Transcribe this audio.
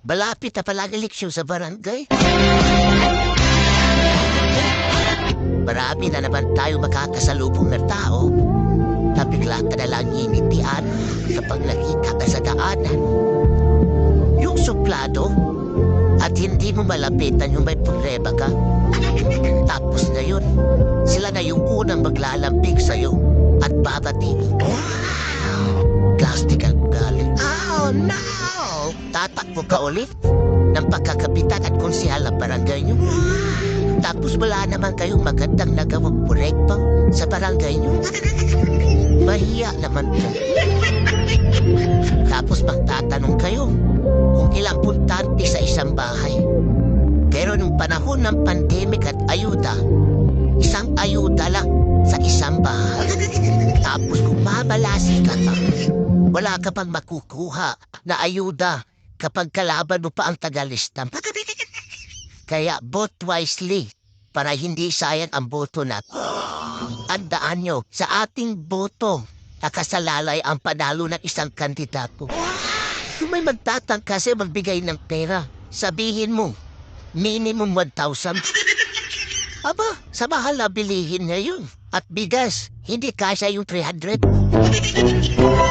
Malapit na pala ang eleksyon sa barangay. Marami na naman tayo makakasalubong na tao na bigla ka na lang ngingitian kapag nakita ka sa daanan. Yung suplado at hindi mo malapitan yung may problema ka. Tapos ngayon, sila na yung unang maglalambing sa'yo at babatingin. Plastic ang galing. Oh no! Tatakbo ka ulit ng pagkakapitan at konsehal ng barangay nyo. Tapos wala naman kayong magandang nagawang proyekto sa barangay nyo. Mahiya naman po. Tapos magtatanong kayo kung ilang puntante sa isang bahay. Pero nung panahon ng pandemic at ayuda, isang ayuda lang sa isang bahay. Tapos kung mamalasi ka pa, wala ka pang makukuha na ayuda kapag kalaban mo pa ang tagalistam. Kaya vote wisely para hindi sayang ang boto natin. Tandaan nyo, sa ating boto, nakasalalay ang panalo ng isang kandidato. Kung may magtatangka kasi magbigay ng pera, sabihin mo, minimum 1,000. Aba, sa mahal na bilihin na yun. At bigas, hindi kasya yung 300.